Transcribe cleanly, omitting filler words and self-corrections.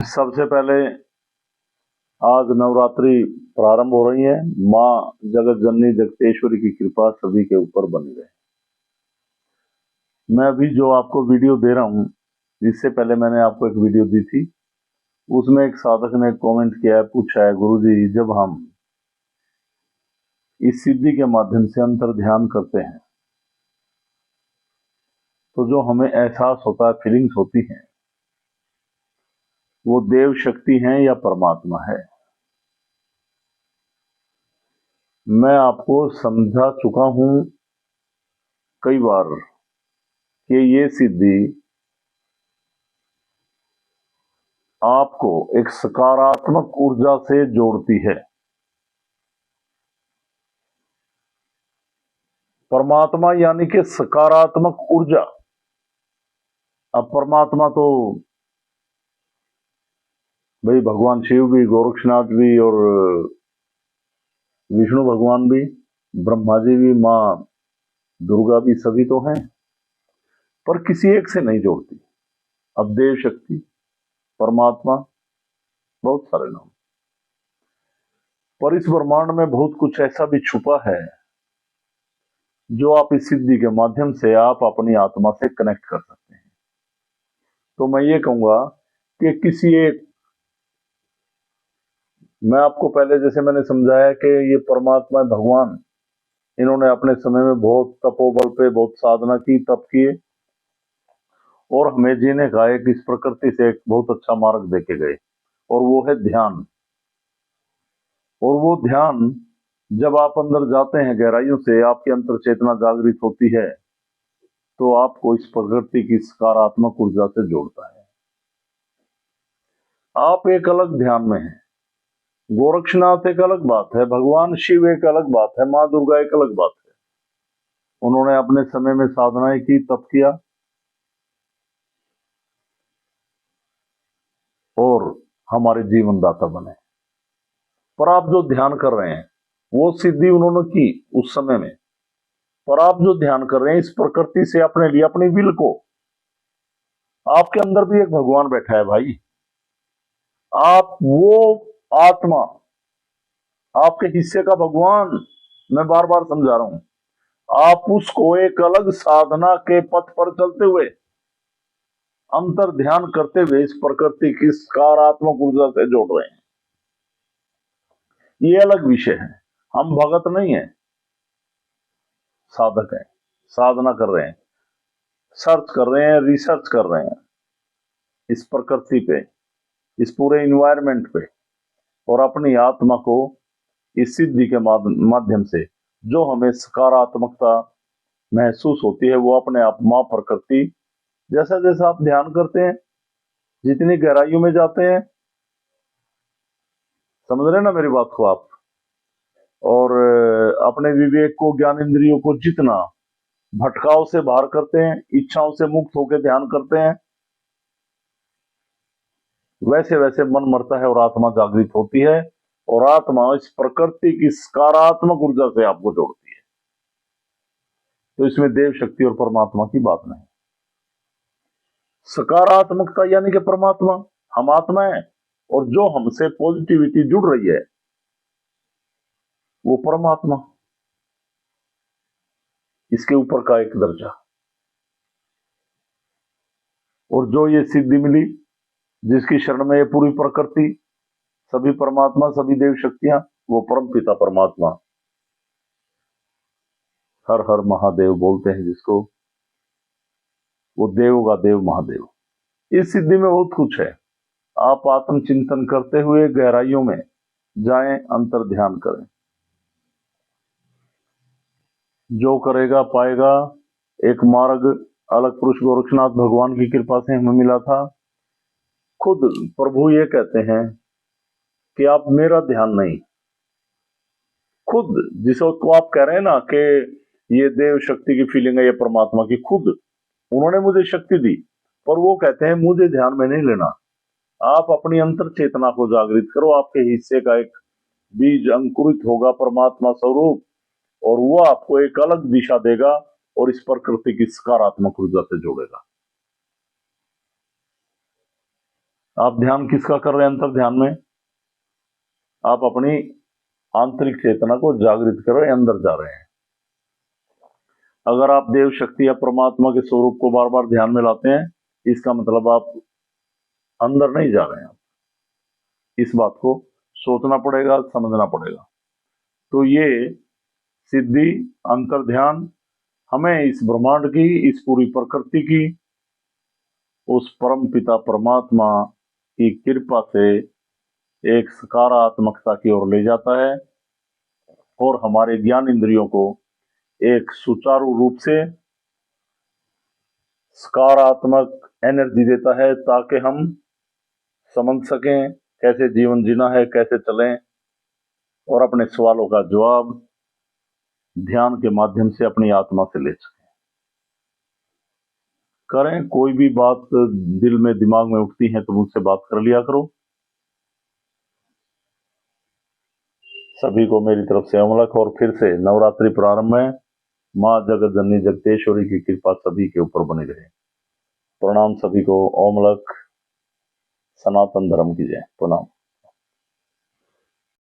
सबसे पहले आज नवरात्रि प्रारंभ हो रही है। माँ जगत जननी जगतेश्वरी की कृपा सभी के ऊपर बनी रहे। मैं अभी जो आपको वीडियो दे रहा हूँ, इससे पहले मैंने आपको एक वीडियो दी थी। उसमें एक साधक ने कमेंट किया है, पूछा है, गुरुजी जब हम इस सिद्धि के माध्यम से अंतर ध्यान करते हैं तो जो हमें एहसास होता है, फीलिंग्स होती हैं, वो देव शक्ति है या परमात्मा है? मैं आपको समझा चुका हूं कई बार कि ये सिद्धि आपको एक सकारात्मक ऊर्जा से जोड़ती है। परमात्मा यानी कि सकारात्मक ऊर्जा। अब परमात्मा तो भाई भगवान शिव भी, गोरक्षनाथ भी और विष्णु भगवान भी, ब्रह्मा जी भी, माँ दुर्गा भी, सभी तो हैं, पर किसी एक से नहीं जोड़ती। अब देव शक्ति, परमात्मा, बहुत सारे नाम, पर इस ब्रह्मांड में बहुत कुछ ऐसा भी छुपा है जो आप इस सिद्धि के माध्यम से आप अपनी आत्मा से कनेक्ट कर सकते हैं। तो मैं ये कहूंगा कि किसी एक, मैं आपको पहले जैसे मैंने समझाया कि ये परमात्मा भगवान, इन्होंने अपने समय में बहुत तपोबल पे बहुत साधना की, तप किए और हमें जीने का एक इस प्रकृति से एक बहुत अच्छा मार्ग देके गए, और वो है ध्यान। और वो ध्यान जब आप अंदर जाते हैं गहराइयों से, आपकी अंतर चेतना जागृत होती है तो आपको इस प्रकृति की सकारात्मक ऊर्जा से जोड़ता है। आप एक अलग ध्यान में हैं। गोरक्षनाथ एक अलग बात है, भगवान शिव एक अलग बात है, माँ दुर्गा एक अलग बात है। उन्होंने अपने समय में साधनाएं की, तप किया और हमारे जीवन दाता बने। पर आप जो ध्यान कर रहे हैं वो सिद्धि उन्होंने की उस समय में, पर आप जो ध्यान कर रहे हैं इस प्रकृति से अपने लिए, अपनी विल को, आपके अंदर भी एक भगवान बैठा है भाई। आप वो आत्मा, आपके हिस्से का भगवान, मैं बार बार समझा रहा हूं, आप उसको एक अलग साधना के पथ पर चलते हुए, अंतर ध्यान करते हुए इस प्रकृति की सकारात्मक ऊर्जा से जोड़ रहे हैं। ये अलग विषय है। हम भगत नहीं है, साधक है, साधना कर रहे हैं, सर्च कर रहे हैं, रिसर्च कर रहे हैं इस प्रकृति पे, इस पूरे इन्वायरमेंट पे, और अपनी आत्मा को इस सिद्धि के माध्यम से जो हमें सकारात्मकता महसूस होती है, वो अपने आप मां प्रकृति, जैसा जैसा आप ध्यान करते हैं, जितनी गहराइयों में जाते हैं, समझ रहे ना मेरी बात को आप, और अपने विवेक को, ज्ञान इंद्रियों को जितना भटकाव से बाहर करते हैं, इच्छाओं से मुक्त होकर ध्यान करते हैं, वैसे वैसे मन मरता है और आत्मा जागृत होती है, और आत्मा इस प्रकृति की सकारात्मक ऊर्जा से आपको जोड़ती है। तो इसमें देव शक्ति और परमात्मा की बात नहीं। सकारात्मकता यानी कि परमात्मा, हम आत्मा है, और जो हमसे पॉजिटिविटी जुड़ रही है वो परमात्मा, इसके ऊपर का एक दर्जा। और जो ये सिद्धि मिली, जिसकी शरण में ये पूरी प्रकृति, सभी परमात्मा, सभी देव शक्तियां, वो परम पिता परमात्मा, हर हर महादेव बोलते हैं जिसको, वो देव का देव महादेव। इस सिद्धि में बहुत कुछ है। आप आत्मचिंतन करते हुए गहराइयों में जाएं, अंतर ध्यान करें, जो करेगा पाएगा। एक मार्ग अलग पुरुष गोरक्षनाथ भगवान की कृपा से हमें मिला था। खुद प्रभु ये कहते हैं कि आप मेरा ध्यान नहीं, खुद जिसको आप कह रहे हैं ना कि ये देव शक्ति की फीलिंग है, ये परमात्मा की, खुद उन्होंने मुझे शक्ति दी, पर वो कहते हैं मुझे ध्यान में नहीं लेना, आप अपनी अंतर चेतना को जागृत करो, आपके हिस्से का एक बीज अंकुरित होगा, परमात्मा स्वरूप, और वो आपको एक अलग दिशा देगा और इस प्रकृति की सकारात्मक ऊर्जा से जोड़ेगा। आप ध्यान किसका कर रहे हैं? अंतर ध्यान में आप अपनी आंतरिक चेतना को जागृत कर रहे हैं, अंदर जा रहे हैं। अगर आप देव शक्ति या परमात्मा के स्वरूप को बार बार ध्यान में लाते हैं, इसका मतलब आप अंदर नहीं जा रहे हैं। इस बात को सोचना पड़ेगा, समझना पड़ेगा। तो ये सिद्धि, अंतर ध्यान हमें इस ब्रह्मांड की, इस पूरी प्रकृति की, उस परम पिता परमात्मा की कृपा से एक सकारात्मकता की ओर ले जाता है और हमारे ज्ञान इंद्रियों को एक सुचारू रूप से सकारात्मक एनर्जी देता है, ताकि हम समझ सकें कैसे जीवन जीना है, कैसे चलें, और अपने सवालों का जवाब ध्यान के माध्यम से अपनी आत्मा से ले सकें। करें, कोई भी बात दिल में दिमाग में उठती है तो मुझसे बात कर लिया करो। सभी को मेरी तरफ से अमलक। और फिर से नवरात्रि प्रारंभ है। माँ जगत जननी जगतेश्वरी की कृपा सभी के ऊपर बनी रहे। प्रणाम सभी को। ओम लक। सनातन धर्म की जय। प्रणाम।